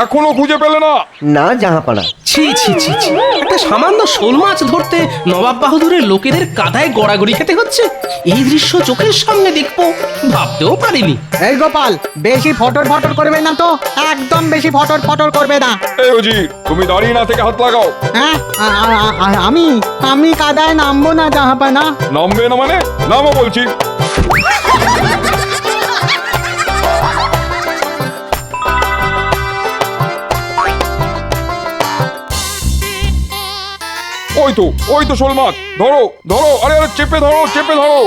এখনো খুঁজে পেলে না? না জাহাপানা। ছি ছি ছি ছি, একটা সামান্য শোল মাছ ধরতে নবাব বাহাদুরের লোকেদের কাদায় গড়াগড়ি খেতে হচ্ছে। এই দৃশ্য চোখের সামনে দেখবো ভাবতেও পারিনি। এই গোপাল, বেশি ফটর ফটর করবে না তো, একদম বেশি ফটর ফটর করবে না। এই উজির, তুমি দাঁড়িয়ে না থেকে হাত লাগাও। হ্যাঁ, আমি কাদায় নামবো না জাহাপানা। নামবে না মানে? নামো বলছি। ওই তো শোল মাছ। ধরো ধরো, আরে আরে চেপে ধরো, চেপে ধরো।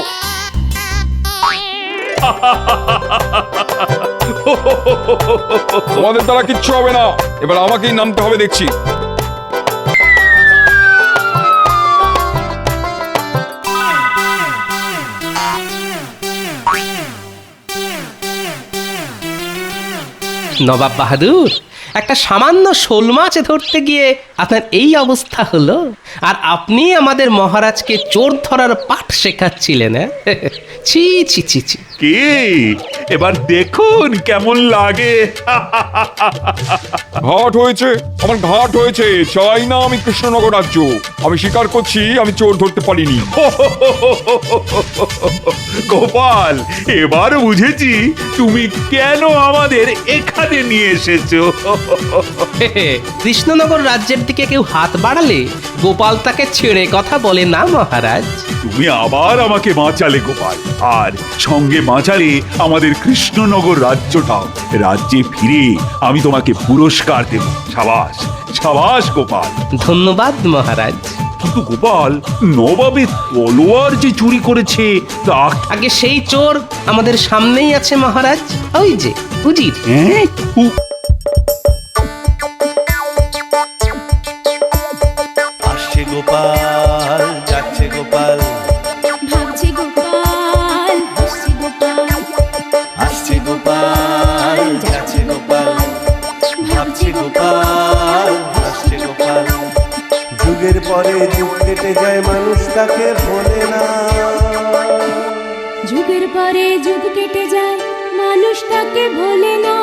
তোমাদের দ্বারা কিচ্ছু হবে না, এবার আমাকেই নামতে হবে দেখছি। নবাব বাহাদুর, একটা সামান্য শোল মাছ ধরতে গিয়ে আপনার এই অবস্থা হলো, আর আপনি আমাদের মহারাজকে চোর ধরার পাঠ শেখাচ্ছিলেন? ছি ছি ছি ছি। কি এবার দেখুন কেমন লাগে। ঘাট হয়েছে, আমার ঘাট হয়েছে। চাই না আমি কৃষ্ণনগর রাজ্য। আমি স্বীকার করছি আমি চোর ধরতে পারিনি। গোপাল, এবার বুঝেছি তুমি কেন আমাদের এখানে নিয়ে এসেছো। কৃষ্ণনগর রাজ্যের দিকে কেউ হাত বাড়ালে গোপাল তাকে ছেড়ে কথা বলে না মহারাজ। তুমি আবার আমাকে বাঁচালে গোপাল, আর সঙ্গে বাঁচালে আমাদের কৃষ্ণনগর রাজ্যটাও। রাজ্যে ফিরে আমি তোমাকে পুরস্কার দেব। সাবাস সাবাস গোপাল। ধন্যবাদ মহারাজ। কিন্তু গোপাল, নবাবের তলোয়ার যে চুরি করেছে তা আগে সেই চোর আমাদের সামনেই আছে মহারাজ, ওই যে উজির। হ্যাঁ? আসছে গোপাল, যাচ্ছে গোপাল, ভাবছে গোপাল, হাসছে গোপাল, আসছে গোপাল, যাচ্ছে গোপাল, ভাবছে গোপাল, হাসছে গোপাল। যুগের পরে যুগ কেটে যায়, মানুষ তাকে ভোলে না। যুগের পরে যুগ কেটে যায়, মানুষ তাকে ভোলে না।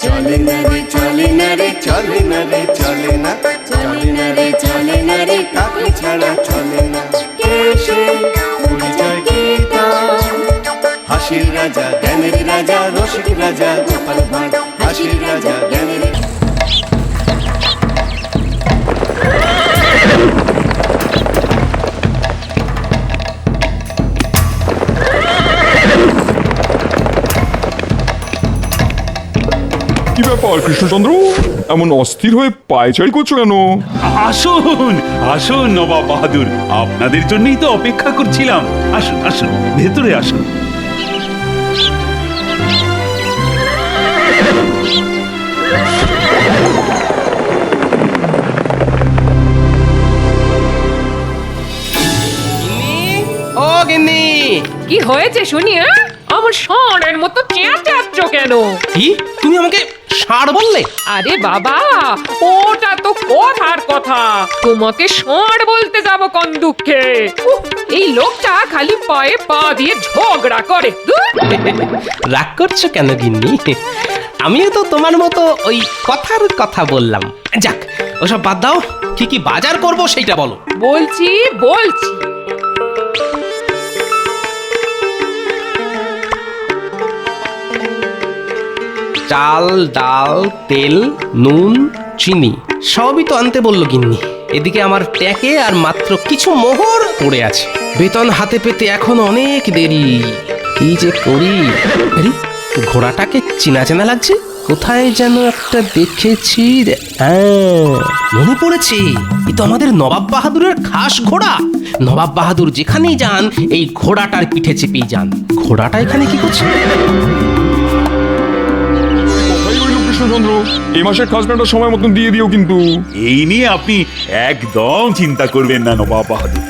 চলে না রে, চলে না রে, চলে না রে, চলে না, চলে না রে, চলে না রে, কাকে ছাড়া চলে না। কে সে পরিচয় গীতা, হাসির রাজা, জ্ঞানের রাজা, রসিক রাজা, গোপাল ভাঁড়। হাসির রাজা, জ্ঞানের কি ব্যাপার কৃষ্ণচন্দ্র, এমন অস্থির হয়ে পায়চারি করছো কেন? আসুন আসুন নবাব বাহাদুর, আপনাদের জন্যই তো অপেক্ষা করছিলাম। আসুন আসুন, ভেতরে আসুন। ও গিন্নি, কি হয়েছে শুনি? আমার ষাঁড়ের মতো চেঁচাচ্ছ কেন? কি তুমি আমাকে ষাঁড় বললে? আরে বাবা, ওটা তো কথার কথা। তোমাকে ষাঁড় বলতে যাব কোন দুঃখে? উফ, এই লোকটা খালি পায়ে পা দিয়ে ঝগড়া করে। ধুর! রাগ করছো কেন গিন্নি? আমিও তো তোমার মতো ওই কথার কথা বললাম। যাক, ওসব বাদ দাও, কি কি বাজার করব সেইটা বলো। বলছি বলছি চাল, ডাল, তেল, নুন, চিনি সবই তো আনতে বললো গিন্নি। এদিকে আমার ট্যাকে আর মাত্র কিছু মোহর পড়ে আছে। বেতন হাতে পেতে এখন অনেক দেরি। কি যে করি? আরে, ঘোড়াটাকে চেনা চেনা লাগছে। কোথায় যেন একটা দেখেছি। হ্যাঁ, মনে পড়েছে, এ তো আমাদের নবাব বাহাদুরের খাস ঘোড়া। নবাব বাহাদুর যেখানেই যান এই ঘোড়াটার পিঠে চেপেই যান। ঘোড়াটা এখানে কি করছে? কৃষ্ণচন্দ্র, এই মাসের খাজনাটা সময় মতন দিয়ে দিও কিন্তু। এই নিয়ে আপনি একদম চিন্তা করবেন না নবাব বাহাদুর।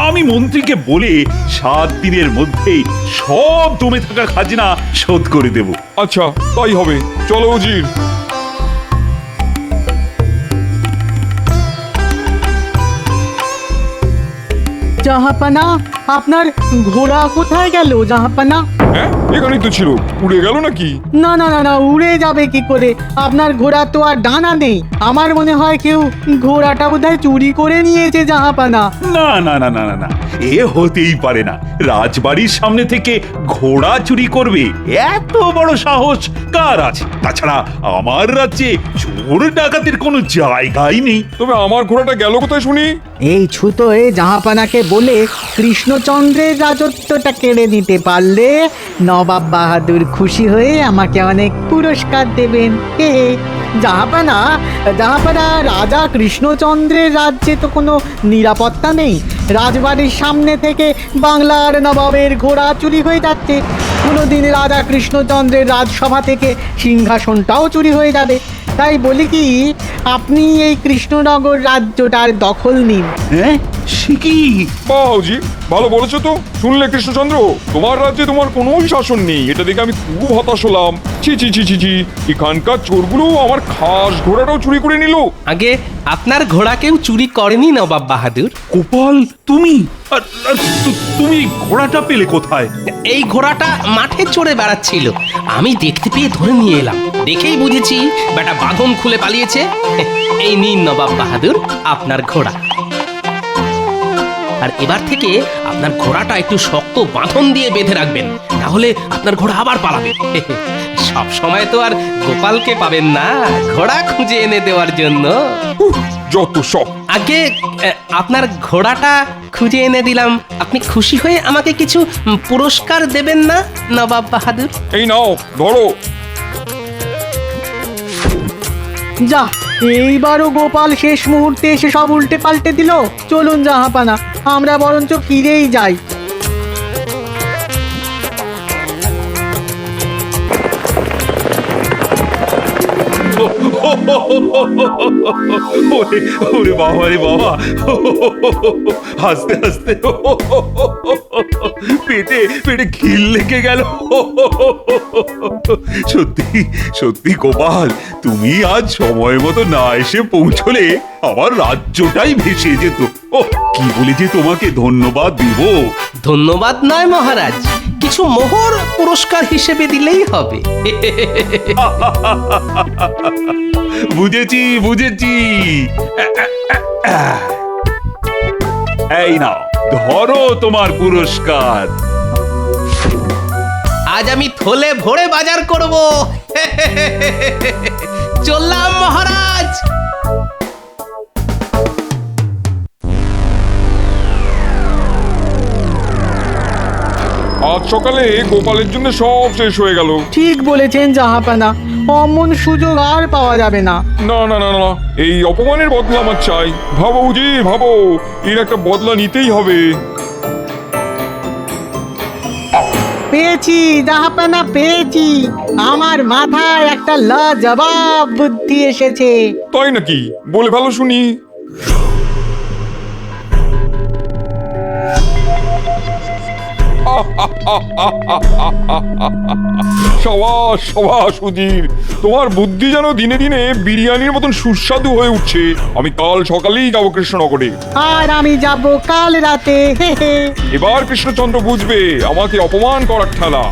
আমি মন্ত্রীকে বলে 7 দিনের মধ্যেই সব জমে থাকা খাজনা শোধ করে দেব। আচ্ছা, তাই হবে। চলো উজির। জাহাপানা, আপনার ঘোড়া কোথায় গেল জাহাপানা? হ্যাঁ, এখানেই তো ছিল, উড়ে গেল নাকি? না না না না, উড়ে যাবে কি করে? আপনার ঘোড়া তো আর ডানা নেই। আমার মনে হয় কেউ ঘোড়াটা বোধহয় চুরি করে নিয়েছে জাহাপানা। না না না না না না, এ হতেই পারে না। রাজবাড়ির সামনে থেকে ঘোড়া চুরি করবে এত বড় সাহস কার আছে? তাছাড়া আমার রাজ্যে চোর ডাকাতের কোনো জায়গাই নেই। তবে আমার ঘোড়াটা গেল কোথায় শুনি? এই ছুতোয় জাহাপানাকে বলে কৃষ্ণচন্দ্রের রাজত্বটা কেড়ে নিতে পারলে নবাব বাহাদুর খুশি হয়ে আমাকে অনেক পুরস্কার দেবেন। হে হে। জাহাপানা জাহাপানা রাজা কৃষ্ণচন্দ্রের রাজ্যে তো কোনো নিরাপত্তা নেই। রাজবাড়ির সামনে থেকে বাংলার নবাবের ঘোড়া চুরি হয়ে যাচ্ছে। কোনোদিন রাজা কৃষ্ণচন্দ্রের রাজসভা থেকে সিংহাসনটাও চুরি হয়ে যাবে। তাই বলি কি, আপনি এই কৃষ্ণনগর রাজ্যটার দখল নিন। হ্যাঁ, সে কি? বাউজি, ভালো বলেছো তো। শুনলে কৃষ্ণচন্দ্র, তোমার রাজ্যে তোমার কোনো শাসন নেই, এটা দেখে আমি খুব হতাশ হলাম। ছি ছি ছি ছি ছি, এখানকার চোরগুলো আমার খাস ঘোড়াটাও চুরি করে নিল। আগে আপনার ঘোড়া কেউ চুরি করেনি নবাব বাহাদুর। গোপাল, তুমি আর তুমি ঘোড়াটা পেলে কোথায়? এই ঘোড়াটা মাঠে চড়ে বেড়াচ্ছিল, আমি দেখতে পেয়ে ধরে নিয়ে এলাম। দেখেই বুঝেছি বেটা বাঁধন খুলে পালিয়েছে। এই নিন নবাব বাহাদুর আপনার ঘোড়া। আর এবার থেকে আপনার ঘোড়াটা একটু শক্ত বাঁধন দিয়ে বেঁধে রাখবেন, তাহলে আপনার ঘোড়া আবার পালাবে। সব সময় তো আর গোপালকে পাবেন না ঘোড়া খুঁজে এনে দেওয়ার জন্য। যত সব। আগে আপনার ঘোড়াটা খুঁজে এনে দিলাম, আপনি খুশি হয়ে আমাকে কিছু পুরস্কার দেবেন না নবাব বাহাদুর? এই নাও, ধরো। যা, এইবারও গোপাল শেষ মুহূর্তে এসে সব উল্টে পাল্টে দিল। চলুন জাহাপানা, আমরা বরঞ্চ ফিরেই যাই। ওরে ওরে বাবা রে বাবা, হাসতে হাসতে পেটে পেটে খিল লেগে গেল। সত্যি সত্যি গোপাল, তুমি আজ সময় মতো না এসে পৌঁছলে আমার রাজ্যটাই ভেসে যেত। ও, কি বলে যে তোমাকে ধন্যবাদ দিব। ধন্যবাদ নয় মহারাজ, কিছু মোহর পুরস্কার হিসেবে দিলেই হবে। বুঝেছি বুঝেছি। এই নাও, ধরো তোমার পুরস্কার। আজ আমি থলে ভরে বাজার করব। চললাম মহারাজ। আজ সকালে গোপালের জন্য সব শেষ হয়ে গেল। ঠিক বলেছেন জাহাপানা, অমন সুযোগ আর পাওয়া যাবে না। না না না না, এই অপমানের বদলা আমার চাই। ভাবো উজি, ভাবো, এর একটা বদলা নিতেই হবে। পেয়েছি জাহাপানা, পেয়েছি। আমার মাথায় একটা লাজবাব বুদ্ধি এসেছে। তাই নাকি? বলে ভালো শুনি। সাবাস সাবাস উজির, তোমার বুদ্ধি যেন দিনে দিনে বিরিয়ানির মতন সুস্বাদু হয়ে উঠছে। আমি কাল সকালেই যাবো কৃষ্ণনগরে। আর আমি যাব কাল রাতে। হে হে। এবার কৃষ্ণচন্দ্র বুঝবে আমাকে অপমান করার খেলা।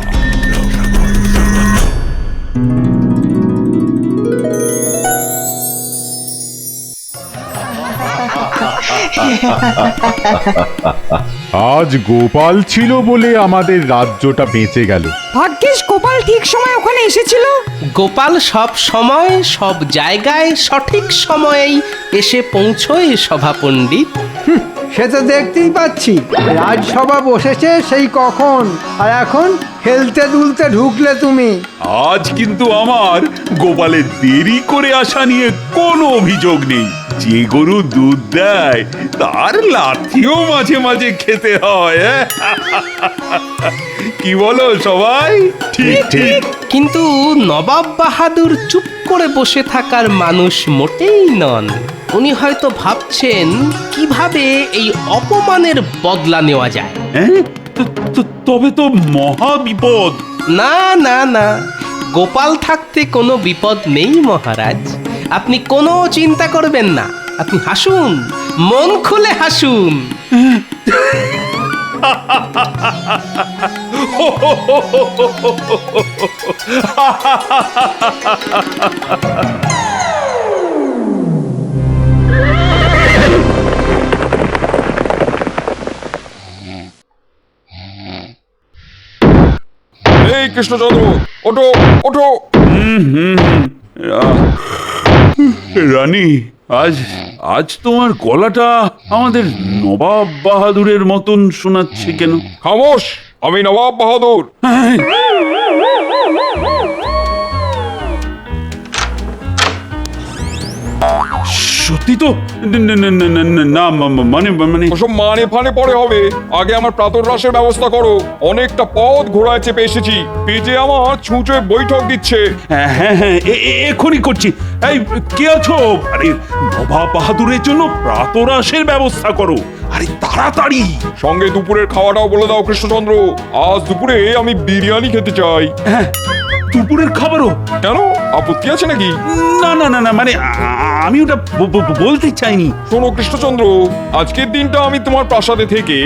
আজ গোপাল ছিল বলে আমাদের রাজ্যটা বেঁচে গেল। ভাগ্যিস গোপাল ঠিক সময় ওখানে এসেছিল। গোপাল সব সময় সব জায়গায় সঠিক সময়েই এসে পৌঁছয় সভা পণ্ডিত। সে তো দেখতেই পাচ্ছি, রাজসভা বসেছে সেই কখন, আর এখন খেলতে দুলতে ঢুকলে তুমি। আজ কিন্তু আমার গোপালের দেরি করে আসা নিয়ে কোনো অভিযোগ নেই। যে গরু দুধ দেয় তার লাথিও মাঝে মাঝে খেতে হয়। কি বলো সবাই? ঠিক ঠিক। কিন্তু নবাব বাহাদুর চুপ করে বসে থাকার মানুষ মোটেই নন। উনি হয়তো ভাবছেন কিভাবে এই অপমানের বদলা নেওয়া যায়। হ্যাঁ, তবে তো মহা বিপদ। না না না, গোপাল থাকতে কোনো বিপদ নেই মহারাজ। আপনি কোনো চিন্তা করবেন না, আপনি হাসুন, মন খুলে হাসুন। এই কৃষ্ণচন্দ্র, ওঠো ওঠো। রানী, আজ আজ তোমার গলাটা আমাদের নবাব বাহাদুরের মতন শোনাচ্ছে কেন? খামোশ, আমি নবাব বাহাদুর। সত্যি তো? না মানে মানে ওসব মানে ফানে পরে হবে, আগে আমার প্রাতরাশের ব্যবস্থা করো। অনেকটা পথ ঘোড়ায় চেপে এসেছি, পেটে আমার ছুঁচোয় বৈঠক দিচ্ছে। হ্যাঁ হ্যাঁ হ্যাঁ, এখনই করছি। এই কে আছো? আরে নবাব বাহাদুরের জন্য প্রাতরাশের ব্যবস্থা করো, আরে তাড়াতাড়ি। সঙ্গে দুপুরের খাওয়াটাও বলে দাও কৃষ্ণচন্দ্র, আজ দুপুরে আমি বিরিয়ানি খেতে চাই। হ্যাঁ, দুপুরের খাবারও? কেন, আপত্তি আছে নাকি? না না না না, মানে আমি ওটা বলতে চাইনি। শোনো কৃষ্ণচন্দ্র, আজকের দিনটা আমি তোমার প্রাসাদে থেকে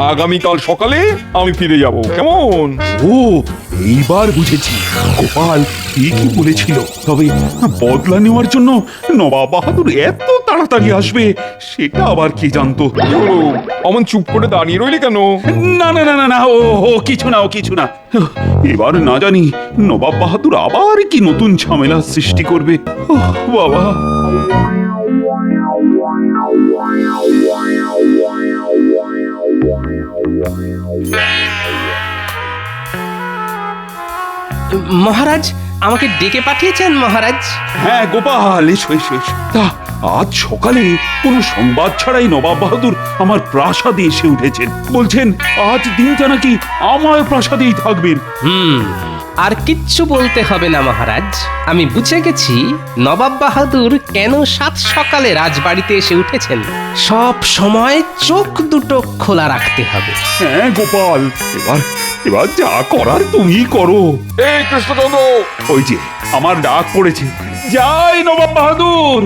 আগামীকাল সকালে আমি ফিরে যাব, কেমন? ও, এইবার বুঝেছি। গোপাল ঠিকই বলেছিল, তবে বদলা নেওয়ার জন্য নবাব বাহাদুর এত তাড়াতাড়ি আসবে সেটা আবার কে জানতো? কি হলো, অমন চুপ করে দাঁড়িয়ে রইলি কেন? না না না না না, ও কিছু না, ও কিছু না। এবার না জানি নবাব বাহাদুর আবার কি নতুন ঝামেলা সৃষ্টি করবে। ওহ, বাবা। মহারাজ, আমাকে ডেকে পাঠিয়েছেন মহারাজ? হ্যাঁ গোপাল, এসো এসো এসো। তা আজ সকালে কোনো সংবাদ ছাড়াই নবাব বাহাদুর আমার প্রাসাদে এসে উঠেছেন। বলছেন আজ দিনটা নাকি আমার প্রাসাদেই থাকবেন। আর কিচ্ছু বলতে হবে না মহারাজ, আমি বুঝে গেছি নবাব বাহাদুর কেন সাত সকালে রাজবাড়িতে এসে উঠেছেন। সব সময় চোখ দুটো খোলা রাখতে হবে। হ্যাঁ গোপাল, এবার এবার যা করার তুমি করো। এই কৃষ্ণচন্দ্র, ওই যে আমার ডাক পড়েছে, যাই নবাব বাহাদুর।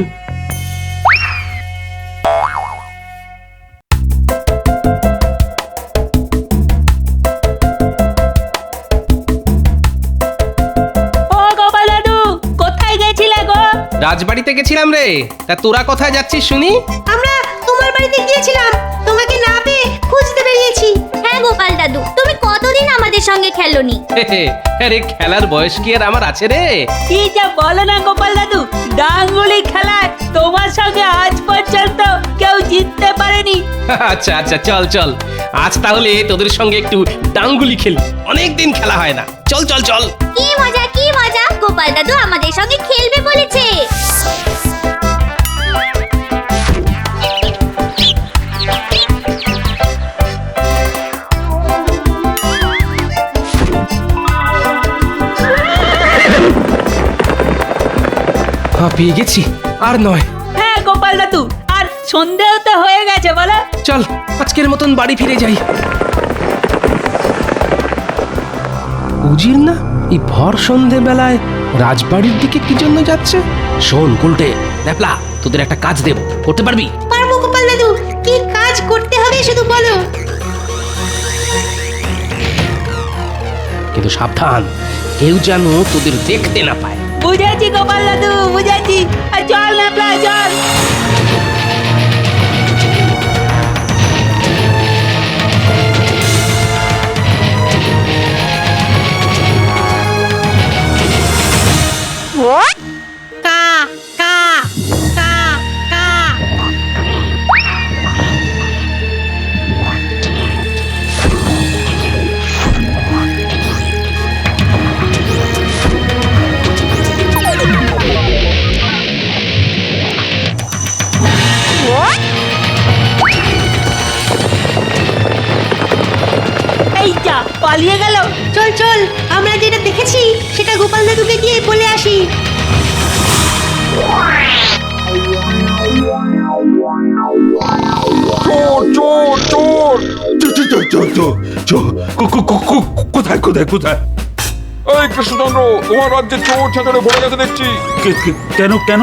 রাজবাড়িতে গেছিলাম রে, তা তোরা কোথায় যাচ্ছিস শুনি? আমরা তোমার বাড়িতে গিয়েছিলাম, তোমাকে না পেয়ে খুঁজতে বেরিয়েছি। হ্যাঁ গোপাল দাদু, তুমি কতদিন আমাদের সঙ্গে খেলোনি? আরে খেলার বয়স কি আর আমার আছে রে? কি যা বলো না গোপাল দাদু, ডাঙ্গুলি খেলায় তোমার সঙ্গে আজ পর্যন্ত কেউ জিততে পারেনি। আচ্ছা আচ্ছা, চল চল, আজ তাহলে তোদের সঙ্গে একটু ডাঙ্গুলি খেলি, অনেকদিন খেলা হয় না। চল চল চল। কি মজা কি মজা, গোপাল দাদু আমাদের সঙ্গে খেলবে বলেছে। পেয়ে গেছি, আর নয়। হ্যাঁ গোপাল দাদু, আর সন্দেহ তো হয়ে গেছে বলো। চল আজকের মতন বাড়ি ফিরে যাই। উজির না এই ভর সন্ধে বেলায় রাজবাড়ির দিকে কি জন্য যাচ্ছে? শোন গুলটে, ন্যাপলা, তোদের একটা কাজ দেব, করতে পারবি? পারবো গোপাল দাদু, কি কাজ করতে হবে শুধু বলো। কিন্তু সাবধান, কেউ যেন তোদের দেখতে না পায়। বুঝেছি গোপাল দাদু, বুঝেছি। আর চল ন্যাপলা, চল। কা কা কা কা। এই যা পালিয়ে গেল। চল চল, আমরা যেটা দেখেছি সেটা গোপাল দাদুকে গিয়ে বলে আসি। চোর চোর চোর! কোথায় কোথায় কোথায়? এই কৃষ্ণচন্দ্র, তোমার রাজ্যে চোর ছাঁচড়ে ভরে গেছে দেখছি। কেন কেন?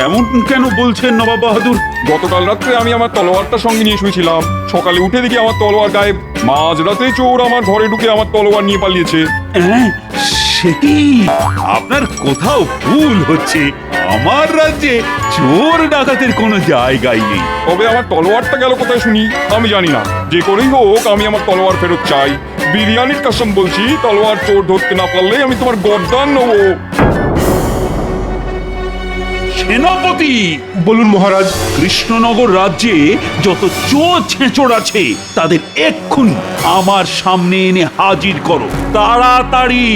এমন কেন বলছেন নবাব বাহাদুর? গতকাল রাত্রে আমি আমার তলোয়ারটা সঙ্গে নিয়ে শুয়েছিলাম, সকালে উঠে দেখি আমার তলোয়ার গায়েব। মাঝরাতে চোর আমার ঘরে ঢুকে আমার তলোয়ার নিয়ে পালিয়েছে। হ্যাঁ, সে কি? আপনার কোথাও ভুল হচ্ছে। আমার রাজ্যে চোর ডাকাতের কোনো জায়গাই নেই। তবে আমার তলোয়ারটা গেল কোথায় শুনি? আমি জানি না। যে করেই হোক আমি আমার তলোয়ার ফেরত চাই। বিরিয়ানির কসম বলছি, তলোয়ার চোর ধরতে না পারলে আমি তোমার গর্দান নেবো। সেনাপতি, বলুন মহারাজ। কৃষ্ণনগর রাজ্যে যত চোর ছেঁচড় আছে তাদের এক্ষুনি আমার সামনে এনে হাজির করো, তাড়াতাড়ি।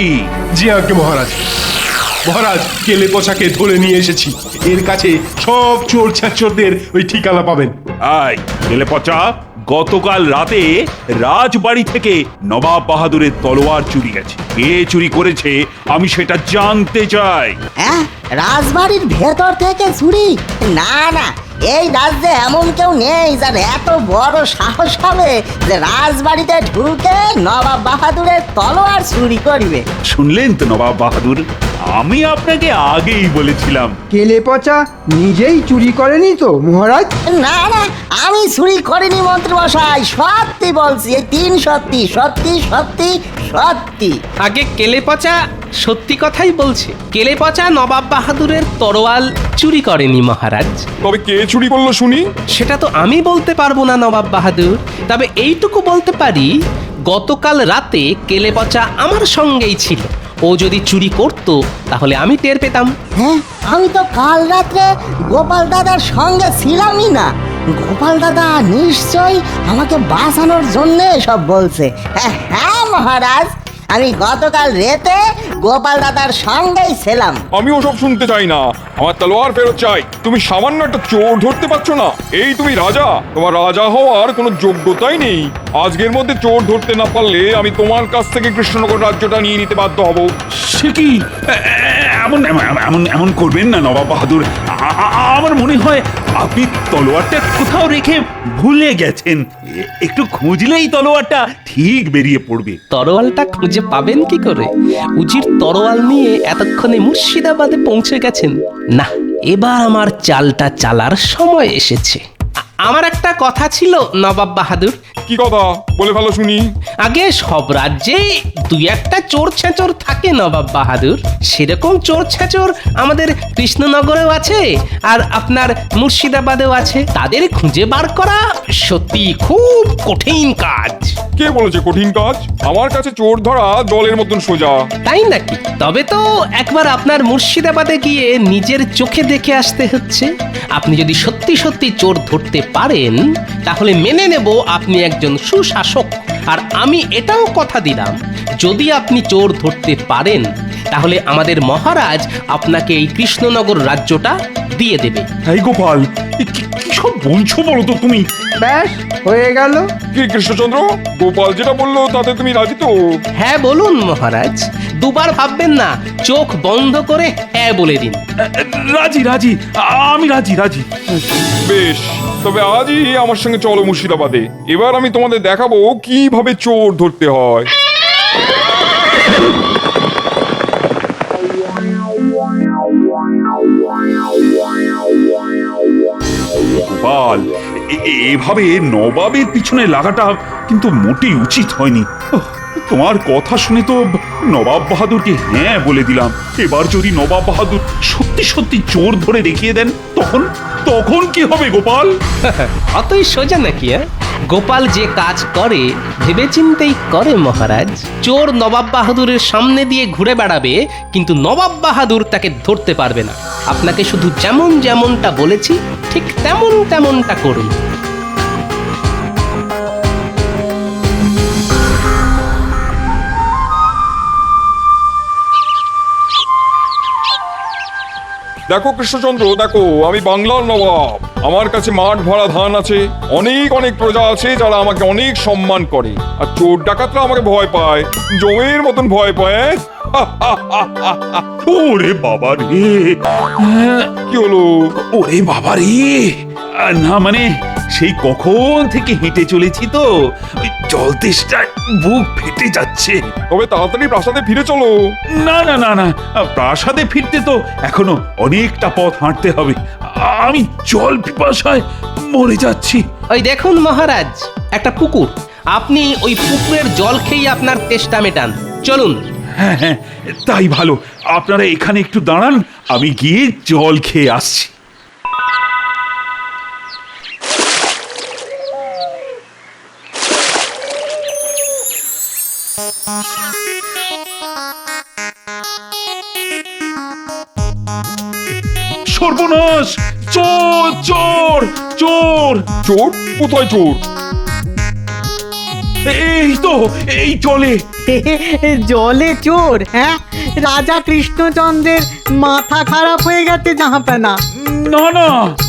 জি আজ্ঞে মহারাজ। মহারাজ, কেলে পচাকে ধরে নিয়ে এসেছি। এর কাছে সব চোর ছেঁচড়দের ওই ঠিকানা পাবেন। আয় গেলে পচা, গতকাল রাতে রাজবাড়ি থেকে নবাব বাহাদুরের তলোয়ার চুরি গেছে। কে চুরি করেছে আমি সেটা জানতে চাই। হ্যাঁ, রাজবাড়ির ভেতর থেকে চুরি? না না, এই রাজ্যে এমন কেউ নেই যার এত বড় সাহস হবে যে রাজবাড়িতে ঢুকে নবাব বাহাদুরের তলোয়ার চুরি করবে। শুনলেন তো নবাব বাহাদুর, আমি আপনাকে আগেই বলেছিলাম। কেলে পচা নিজেই চুরি করেনি তো মহারাজ? না না, আমি চুরি করিনি মন্ত্রী মশাই, সত্যি বলছি। এই 3 সত্যি সত্যি সত্যি সত্যি। আগে কেলে পচা সত্যি কথাই বলছে। কেলে পচা নবাব বাহাদুরের তরোয়াল চুরি করেনি মহারাজ। তবে কে চুরি করলো শুনি? সেটা তো আমি বলতে পারবো না নবাব বাহাদুর, তবে এইটুকু বলতে পারি, গতকাল রাতে কেলে পচা আমার সঙ্গেই ছিল। ও যদি চুরি করত তাহলে আমি টের পেতাম। হ্যাঁ, আমি তো কাল রাত্রে গোপাল দাদার সঙ্গে ছিলামই না। গোপাল দাদা নিশ্চয়ই আমাকে বাঁচানোর জন্য সব বলছে। হ্যাঁ মহারাজ, আমি গতকাল রাতে গোপাল দাদার সঙ্গেই ছিলাম। আমি ওসব শুনতে চাই না, আমার তলোয়ার ফেরত চাই। তুমি সামান্য একটা চোর ধরতে পারছো না? এই তুমি রাজা? তোমার রাজা হওয়ার কোনো যোগ্যতাই নেই। আজকের মধ্যে চোর ধরতে না পারলে আমি তোমার কাছ থেকে কৃষ্ণনগর রাজ্যটা নিয়ে নিতে বাধ্য হব। সে কি? এমন এমন এমন করবেন না নবাব বাহাদুর। আমার মনে হয় আপনি তলোয়ারটা কোথাও রেখে ভুলে গেছেন। একটু খুঁজলেই তলোয়ারটা ঠিক বেরিয়ে পড়বে। তরোয়ালটা খুঁজে পাবেন কি করে? উজির তরোয়াল নিয়ে এতক্ষণে মুর্শিদাবাদে পৌঁছে গেছেন। না, এবার আমার চালটা চালার সময় এসেছে। আমার একটা কথা ছিল নবাব বাহাদুর। কি কথা? বলে ভালো শুনি। আগে সব রাজ্যে 2-1টা চোর ছেঁচড় থাকে নবাব বাহাদুর। সেরকম চোর ছেঁচড় আমাদের কৃষ্ণনগরেও আছে, আর আপনার মুর্শিদাবাদেও আছে। তাদের খুঁজে বার করা সত্যি খুব কঠিন কাজ। কে বলেছে কঠিন কাজ? আমার কাছে চোর ধরা জলের মতন সোজা। তাই নাকি? তবে তো একবার আপনার মুর্শিদাবাদে গিয়ে নিজের চোখে দেখে আসতে হচ্ছে। আপনি যদি সত্যি সত্যি চোর ধরতে পারেন তাহলে মেনে নেব আপনি একজন সুশাসক। আর আমি এটাও কথা দিলাম, যদি আপনি চোর ধরতে পারেন তাহলে আমাদের মহারাজ আপনাকে এই কৃষ্ণনগর রাজ্যটা দিয়ে দেবে। এই গোপাল, কি সব বলছো বলো তো তুমি? ব্যাস হয়ে গেল। কি কৃষ্ণচন্দ্র, গোপাল যেটা বললো তাতে তুমি রাজি তো? হ্যাঁ বলুন মহারাজ, দুবার ভাববেন না, চোখ বন্ধ করে হ্যাঁ বলে দিন। রাজি রাজি, আমি রাজি রাজি। বেশ, তবে আজই আমার সঙ্গে চলো মুর্শিদাবাদে। এবার আমি তোমাদের দেখাবো কিভাবে চোর ধরতে হয়। গোপাল, এভাবে নবাবের পিছনে লাগাটা কিন্তু মোটেই উচিত হয়নি। তোমার কথা শুনে তো নবাব বাহাদুরকে হ্যাঁ বলে দিলাম। এবার যদি নবাব বাহাদুর সত্যি সত্যি চোর ধরে দেখিয়ে দেন তখন তখন কি হবে গোপাল? অতই সোজা নাকি? গোপাল যে কাজ করে ভেবেচিন্তেই করে মহারাজ। চোর নবাব বাহাদুরের সামনে দিয়ে ঘুরে বেড়াবে, কিন্তু নবাব বাহাদুর তাকে ধরতে পারবে না। আপনাকে শুধু যেমন যেমনটা বলেছি ঠিক তেমন তেমনটা করুন। দেখো কৃষ্ণচন্দ্র, দেখো আমি বাংলার নবাব। আমার কাছে মাঠ ভরা ধান আছে, অনেক অনেক প্রজা আছে যারা আমাকে অনেক সম্মান করে। আর চোর ডাকাতরা আমাকে ভয় পায়, জমের মতন ভয় পায়। ওরে বাবা রে! কি হলো? ওরে বাবা রে! না মানে সেই কখন থেকে হেঁটে চলেছি তো ওই জল তেষ্টায় বুক ফেটে যাচ্ছে। তবে তাড়াতাড়ি প্রাসাদে ফিরে চলো। না না না না, প্রাসাদে ফিরতে তো এখনো অনেকটা পথ হাঁটতে হবে। আমি জল পিপাসায় মরে যাচ্ছি। ওই দেখুন মহারাজ, একটা পুকুর। আপনি ওই পুকুরের জল খেয়ে আপনার তেষ্টা মেটান। চলুন। হ্যাঁ হ্যাঁ, তাই ভালো। আপনারা এখানে একটু দাঁড়ান, আমি গিয়ে জল খেয়ে আসছি। সর্বনাশ! চোর চোর চোর! চোর? কোথায় চোর? এই তো, এই জলে। জলে চোর? হ্যাঁ, রাজা কৃষ্ণচন্দ্রের মাথা খারাপ হয়ে গেছে জাহাপানা। না না,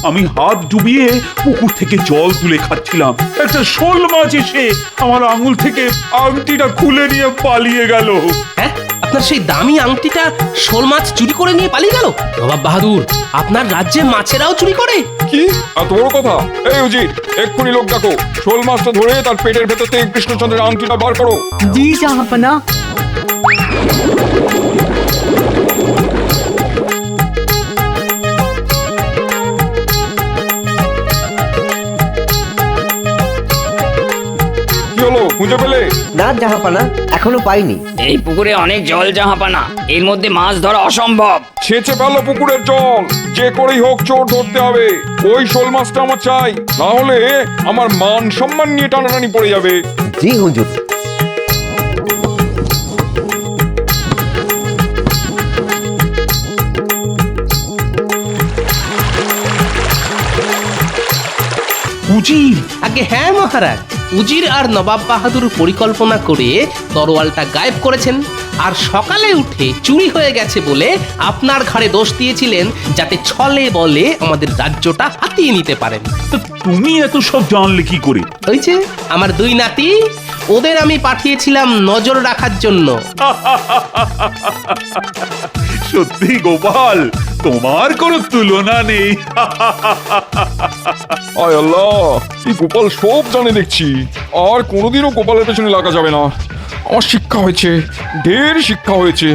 আমি হাত ডুবিয়ে পুকুর থেকে জল তুলে খাচ্ছিলাম, একটা শোল মাছ এসে আমার আঙুল থেকে আংটিটা খুলে নিয়ে পালিয়ে গেল। হ্যাঁ, আপনার সেই দামি আংটিটা শোল মাছ চুরি করে নিয়ে পালিয়ে গেল? নবাব বাহাদুর, আপনার রাজ্যে মাছেরাও চুরি করে? কি এত বড় কথা? এই উজির, এক্ষুনি লোক ডাকো, শোল মাছটা ধরে তার পেটের ভেতর থেকে কৃষ্ণচন্দ্রের আংটিটা বার করো। জি জাহাপানা। কি হলো, খুঁজে পেলে? না জাহাপানা, এখনো পাইনি। এই পুকুরে অনেক জল জাহাপানা, এর মধ্যে মাছ ধরা অসম্ভব। ছেঁচে ফেলো পুকুরের জল, যে করেই হোক চোর ধরতে হবে। ওই শোল মাছটা আমার চাই, না হলে আমার মান সম্মান নিয়ে টানাটানি পড়ে যাবে। জি হুজুর। উজির! আগে হ্যাঁ মহারাজ, উজির আর নবাব বাহাদুর পরিকল্পনা করে তরোয়ালটা গায়েব করেছেন, আর সকালে উঠে চুরি হয়ে গেছে বলে আপনার ঘাড়ে দোষ দিয়েছিলেন, যাতে ছলে বলে আমাদের রাজ্যটা হাতিয়ে নিতে পারেন। তো তুমি এত সব জানলে কি করে? ওই যে আমার দুই নাতি, ওদের আমি পাঠিয়েছিলাম নজর রাখার জন্য। সত্যি গোপাল, তোমার কোনো তুলনা নেই। আয় আল্লাহ, এই গোপাল সব জানে দেখছি। আর কোনোদিনও গোপালের পেছনে লাগা যাবে না। আমার শিক্ষা হয়েছে, ঢের শিক্ষা হয়েছে।